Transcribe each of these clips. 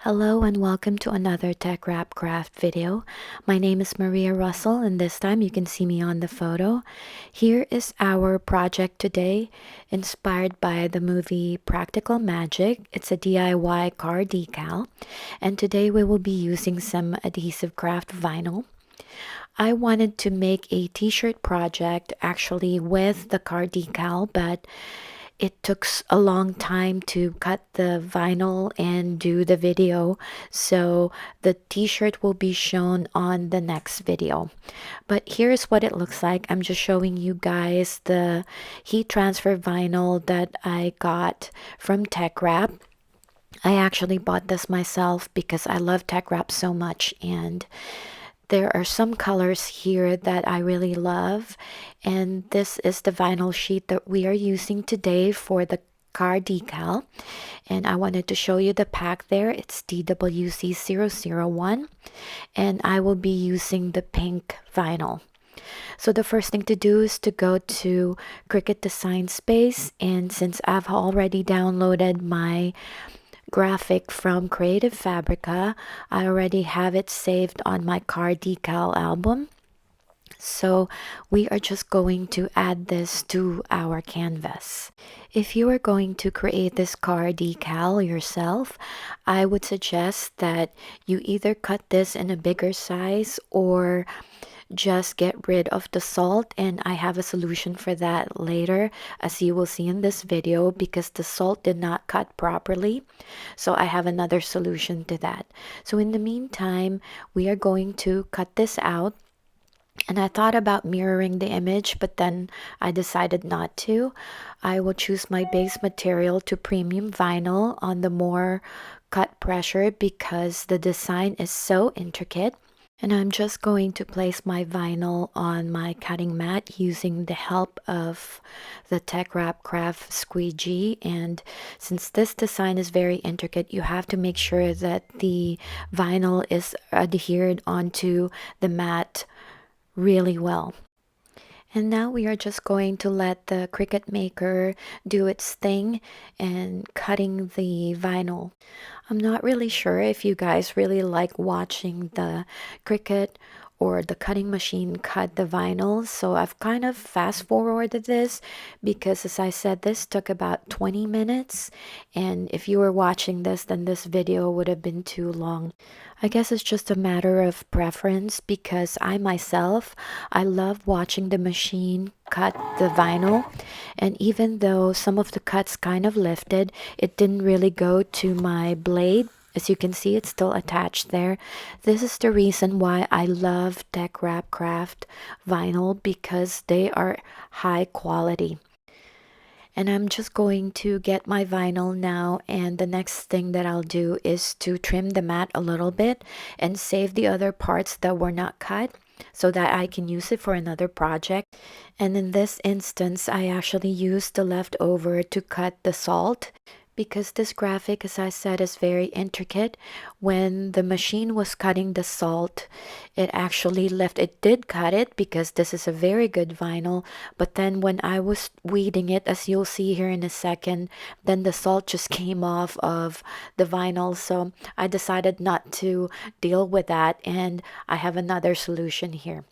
Hello and welcome to another TeckWrap Craft video. My name is Maria Russell and this time you can see me on the photo. Here is our project today, inspired by the movie Practical Magic. It's a DIY car decal, and today we will be using some adhesive craft vinyl. I wanted to make a t-shirt project actually with the car decal, but it took a long time to cut the vinyl and do the video, so the t-shirt will be shown on the next video. But here's what it looks like. I'm just showing you guys the heat transfer vinyl that I got from TeckWrap. I actually bought this myself because I love TeckWrap so much, and there are some colors here that I really love, and this is the vinyl sheet that we are using today for the car decal. And I wanted to show you the pack there. It's DWC001, and I will be using the pink vinyl. So the first thing to do is to go to Cricut Design Space, and since I've already downloaded my graphic from Creative Fabrica, I already have it saved on my car decal album. So we are just going to add this to our canvas. If you are going to create this car decal yourself, I would suggest that you either cut this in a bigger size or just get rid of the salt, and I have a solution for that later, as you will see in this video, because the salt did not cut properly. So I have another solution to that. So in the meantime, we are going to cut this out. And I thought about mirroring the image, but then I decided not to. I will choose my base material to premium vinyl on the more cut pressure because the design is so intricate. And I'm just going to place my vinyl on my cutting mat using the help of the teckwrapcraft squeegee. And since this design is very intricate, you have to make sure that the vinyl is adhered onto the mat really well. And now we are just going to let the Cricut Maker do its thing and cutting the vinyl. I'm not really sure if you guys really like watching the Cricut or the cutting machine cut the vinyl, so I've kind of fast forwarded this because, as I said, this took about 20 minutes, and if you were watching this, then this video would have been too long. I guess it's just a matter of preference because I myself, I love watching the machine cut the vinyl, and even though some of the cuts kind of lifted, it didn't really go to my blade. As you can see, it's still attached there. This is the reason why I love teckwrapcraft vinyl, because they are high quality. And I'm just going to get my vinyl now, and the next thing that I'll do is to trim the mat a little bit and save the other parts that were not cut so that I can use it for another project. And in this instance, I actually used the leftover to cut the salt, because this graphic, as I said, is very intricate. When the machine was cutting the salt, it actually left, it did cut it because this is a very good vinyl, but then when I was weeding it, as you'll see here in a second, then the salt just came off of the vinyl. So I decided not to deal with that, and I have another solution here.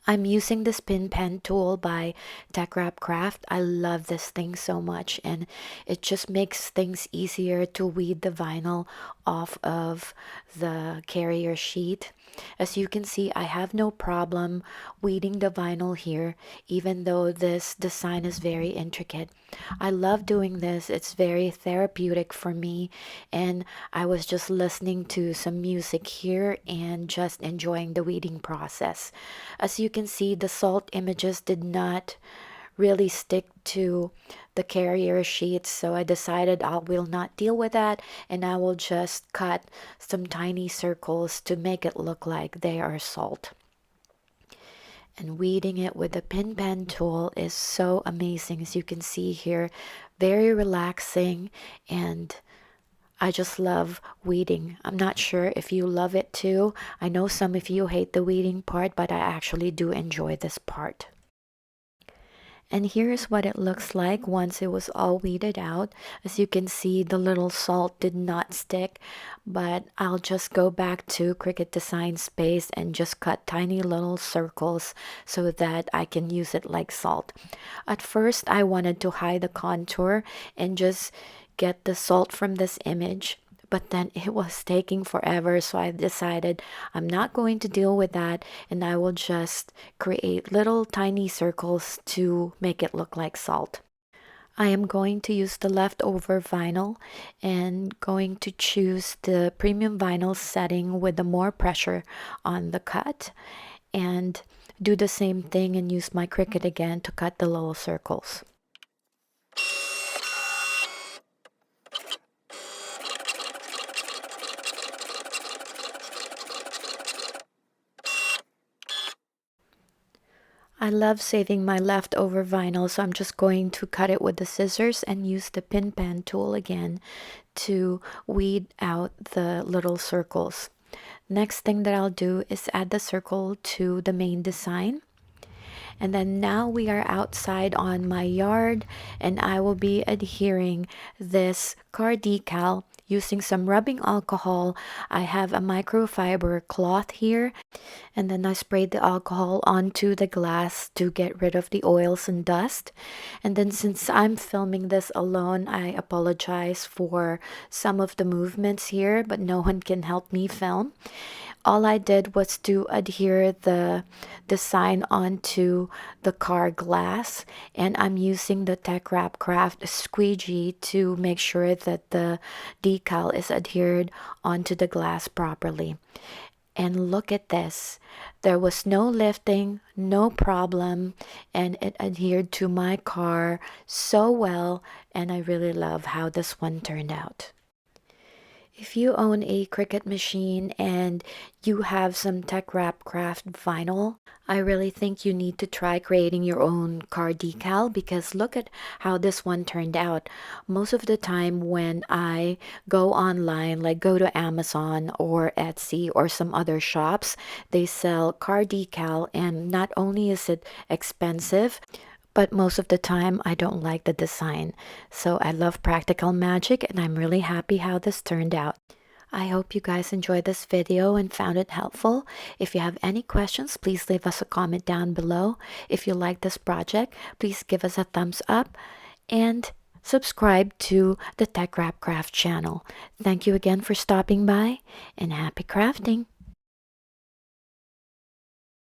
I'm using this pin pen tool by TeckWrap Craft. I love this thing so much, and it just makes things easier to weed the vinyl off of the carrier sheet. As you can see, I have no problem weeding the vinyl here, even though this design is very intricate. I love doing this. It's very therapeutic for me, and I was just listening to some music here and just enjoying the weeding process. As you can see, the salt images did not really stick to the carrier sheets, so I decided I will not deal with that, and I will just cut some tiny circles to make it look like they are salt. And weeding it with the pin pen tool is so amazing. As you can see here, very relaxing, and I just love weeding. I'm not sure if you love it too. I know some of you hate the weeding part, but I actually do enjoy this part. And here's what it looks like once it was all weeded out. As you can see, the little salt did not stick, but I'll just go back to Cricut Design Space and just cut tiny little circles so that I can use it like salt. At first, I wanted to hide the contour and just get the salt from this image. But then it was taking forever, so I decided I'm not going to deal with that, and I will just create little tiny circles to make it look like salt. I am going to use the leftover vinyl and going to choose the premium vinyl setting with the more pressure on the cut, and do the same thing and use my Cricut again to cut the little circles. I love saving my leftover vinyl, so I'm just going to cut it with the scissors and use the pin pen tool again to weed out the little circles. Next thing that I'll do is add the circle to the main design. And then now we are outside on my yard, and I will be adhering this car decal using some rubbing alcohol. I have a microfiber cloth here, and then I sprayed the alcohol onto the glass to get rid of the oils and dust. And then since I'm filming this alone, I apologize for some of the movements here, but no one can help me film. All I did was to adhere the design onto the car glass, and I'm using the teckwrapcraft squeegee to make sure that the decal is adhered onto the glass properly. And look at this. There was no lifting, no problem, and it adhered to my car so well, and I really love how this one turned out. If you own a Cricut machine and you have some TeckWrapCraft vinyl, I really think you need to try creating your own car decal, because look at how this one turned out. Most of the time when I go online, like go to Amazon or Etsy or some other shops, they sell car decal, and not only is it expensive, but most of the time I don't like the design. So I love practical magic, and I'm really happy how this turned out. I hope you guys enjoyed this video and found it helpful. If you have any questions, please leave us a comment down below. If you like this project, please give us a thumbs up and subscribe to the TeckWrap Craft channel. Thank you again for stopping by, and happy crafting!